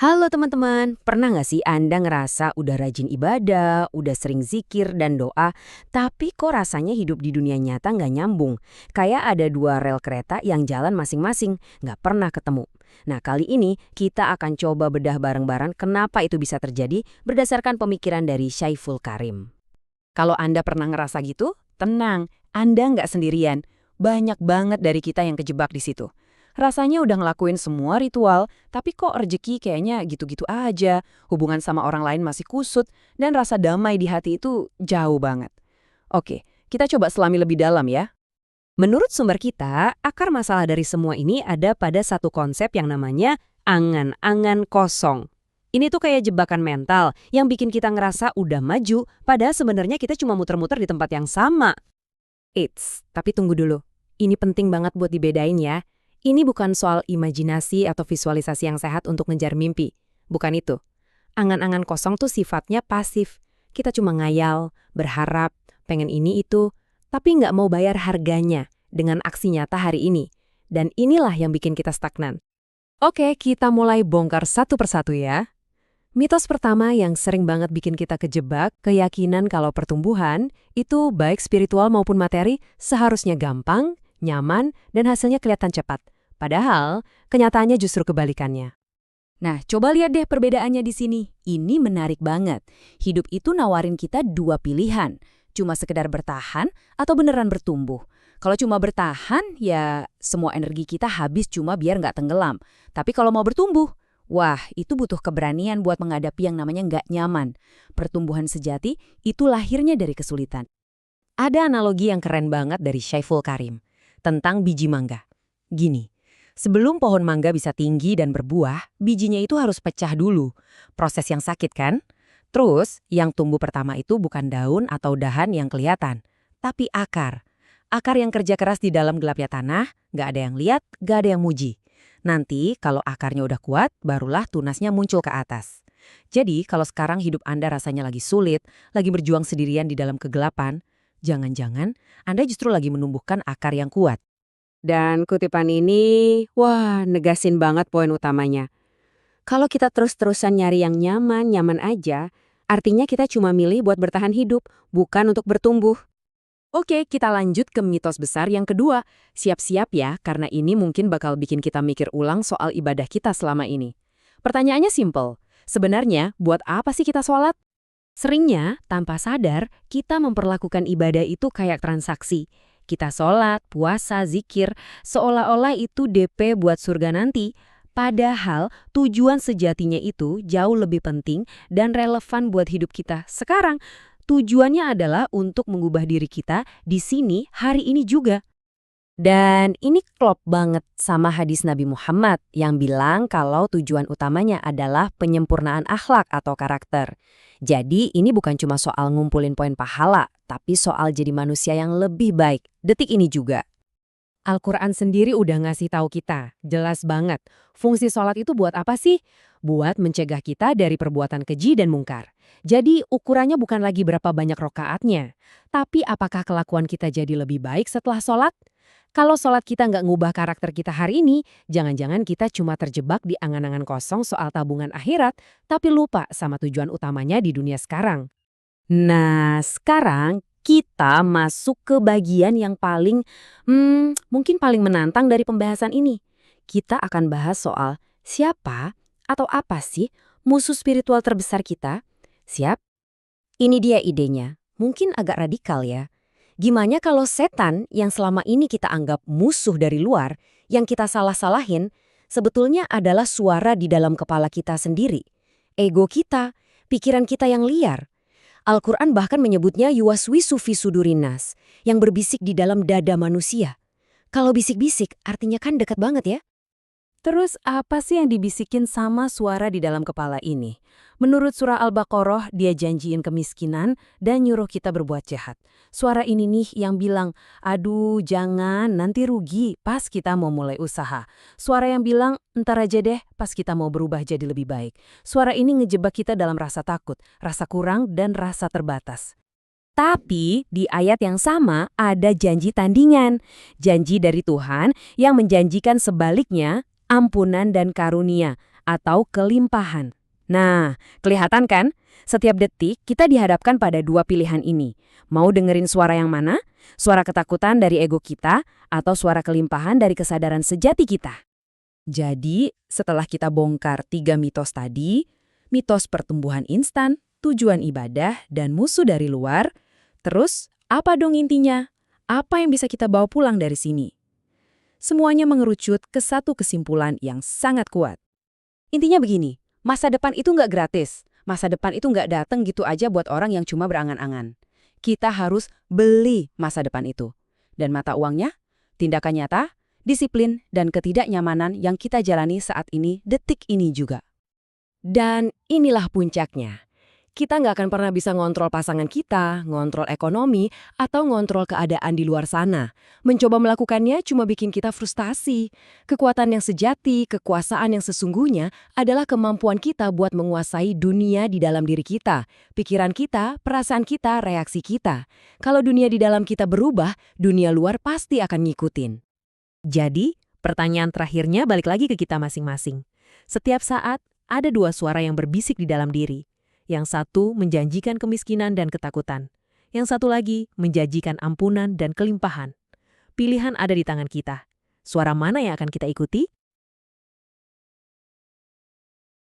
Halo teman-teman, pernah nggak sih Anda ngerasa udah rajin ibadah, udah sering zikir dan doa, tapi kok rasanya hidup di dunia nyata nggak nyambung? Kayak ada dua rel kereta yang jalan masing-masing, nggak pernah ketemu. Nah kali ini kita akan coba bedah bareng-bareng kenapa itu bisa terjadi berdasarkan pemikiran dari Syaiful Karim. Kalau Anda pernah ngerasa gitu, tenang, Anda nggak sendirian. Banyak banget dari kita yang kejebak di situ. Rasanya udah ngelakuin semua ritual, tapi kok rezeki kayaknya gitu-gitu aja, hubungan sama orang lain masih kusut, dan rasa damai di hati itu jauh banget. Oke, kita coba selami lebih dalam ya. Menurut sumber kita, akar masalah dari semua ini ada pada satu konsep yang namanya angan-angan kosong. Ini tuh kayak jebakan mental yang bikin kita ngerasa udah maju, padahal sebenarnya kita cuma muter-muter di tempat yang sama. Tapi tunggu dulu. Ini penting banget buat dibedain ya. Ini bukan soal imajinasi atau visualisasi yang sehat untuk ngejar mimpi. Bukan itu. Angan-angan kosong tuh sifatnya pasif. Kita cuma ngayal, berharap, pengen ini itu, tapi nggak mau bayar harganya dengan aksi nyata hari ini. Dan inilah yang bikin kita stagnan. Oke, kita mulai bongkar satu persatu ya. Mitos pertama yang sering banget bikin kita kejebak, keyakinan kalau pertumbuhan, itu baik spiritual maupun materi, seharusnya gampang, nyaman, dan hasilnya kelihatan cepat. Padahal, kenyataannya justru kebalikannya. Nah, coba lihat deh perbedaannya di sini. Ini menarik banget. Hidup itu nawarin kita dua pilihan. Cuma sekedar bertahan atau beneran bertumbuh. Kalau cuma bertahan, ya semua energi kita habis cuma biar nggak tenggelam. Tapi kalau mau bertumbuh, wah itu butuh keberanian buat menghadapi yang namanya nggak nyaman. Pertumbuhan sejati itu lahirnya dari kesulitan. Ada analogi yang keren banget dari Syaiful Karim tentang biji mangga. Gini. Sebelum pohon mangga bisa tinggi dan berbuah, bijinya itu harus pecah dulu. Proses yang sakit kan? Terus, yang tumbuh pertama itu bukan daun atau dahan yang kelihatan, tapi akar. Akar yang kerja keras di dalam gelapnya tanah, nggak ada yang lihat, nggak ada yang muji. Nanti, kalau akarnya udah kuat, barulah tunasnya muncul ke atas. Jadi, kalau sekarang hidup Anda rasanya lagi sulit, lagi berjuang sendirian di dalam kegelapan, jangan-jangan Anda justru lagi menumbuhkan akar yang kuat. Dan kutipan ini, wah, negasin banget poin utamanya. Kalau kita terus-terusan nyari yang nyaman aja, artinya kita cuma milih buat bertahan hidup, bukan untuk bertumbuh. Oke, kita lanjut ke mitos besar yang kedua. Siap-siap ya, karena ini mungkin bakal bikin kita mikir ulang soal ibadah kita selama ini. Pertanyaannya simple. Sebenarnya, buat apa sih kita sholat? Seringnya, tanpa sadar, kita memperlakukan ibadah itu kayak transaksi. Kita sholat, puasa, zikir, seolah-olah itu DP buat surga nanti. Padahal tujuan sejatinya itu jauh lebih penting dan relevan buat hidup kita sekarang. Tujuannya adalah untuk mengubah diri kita di sini hari ini juga. Dan ini klop banget sama hadis Nabi Muhammad yang bilang kalau tujuan utamanya adalah penyempurnaan akhlak atau karakter. Jadi ini bukan cuma soal ngumpulin poin pahala, tapi soal jadi manusia yang lebih baik. Detik ini juga. Al-Quran sendiri udah ngasih tahu kita, jelas banget. Fungsi sholat itu buat apa sih? Buat mencegah kita dari perbuatan keji dan mungkar. Jadi ukurannya bukan lagi berapa banyak rokaatnya, tapi apakah kelakuan kita jadi lebih baik setelah sholat? Kalau sholat kita nggak ngubah karakter kita hari ini, jangan-jangan kita cuma terjebak di angan-angan kosong soal tabungan akhirat, tapi lupa sama tujuan utamanya di dunia sekarang. Nah, sekarang kita masuk ke bagian yang mungkin paling menantang dari pembahasan ini. Kita akan bahas soal siapa atau apa sih musuh spiritual terbesar kita? Siap? Ini dia idenya. Mungkin agak radikal ya. Gimana kalau setan yang selama ini kita anggap musuh dari luar, yang kita salah-salahin, sebetulnya adalah suara di dalam kepala kita sendiri. Ego kita, pikiran kita yang liar. Al-Quran bahkan menyebutnya yuwaswisu fi sudurinas, yang berbisik di dalam dada manusia. Kalau bisik-bisik, artinya kan dekat banget ya. Terus apa sih yang dibisikin sama suara di dalam kepala ini? Menurut surah Al-Baqarah, dia janjiin kemiskinan dan nyuruh kita berbuat jahat. Suara ini nih yang bilang, aduh jangan nanti rugi pas kita mau mulai usaha. Suara yang bilang, entar aja deh pas kita mau berubah jadi lebih baik. Suara ini ngejebak kita dalam rasa takut, rasa kurang, dan rasa terbatas. Tapi di ayat yang sama ada janji tandingan. Janji dari Tuhan yang menjanjikan sebaliknya, ampunan dan karunia. atau kelimpahan. Nah, kelihatan kan? Setiap detik kita dihadapkan pada dua pilihan ini. Mau dengerin suara yang mana? Suara ketakutan dari ego kita atau suara kelimpahan dari kesadaran sejati kita? Jadi, setelah kita bongkar 3 mitos tadi, mitos pertumbuhan instan, tujuan ibadah, dan musuh dari luar, terus apa dong intinya? Apa yang bisa kita bawa pulang dari sini? Semuanya mengerucut ke satu kesimpulan yang sangat kuat. Intinya begini, masa depan itu nggak gratis. Masa depan itu nggak datang gitu aja buat orang yang cuma berangan-angan. Kita harus beli masa depan itu. Dan mata uangnya, tindakan nyata, disiplin, dan ketidaknyamanan yang kita jalani saat ini, detik ini juga. Dan inilah puncaknya. Kita nggak akan pernah bisa ngontrol pasangan kita, ngontrol ekonomi, atau ngontrol keadaan di luar sana. Mencoba melakukannya cuma bikin kita frustasi. Kekuatan yang sejati, kekuasaan yang sesungguhnya adalah kemampuan kita buat menguasai dunia di dalam diri kita, pikiran kita, perasaan kita, reaksi kita. Kalau dunia di dalam kita berubah, dunia luar pasti akan ngikutin. Jadi, pertanyaan terakhirnya balik lagi ke kita masing-masing. Setiap saat, ada dua suara yang berbisik di dalam diri. Yang satu menjanjikan kemiskinan dan ketakutan. Yang satu lagi menjanjikan ampunan dan kelimpahan. Pilihan ada di tangan kita. Suara mana yang akan kita ikuti?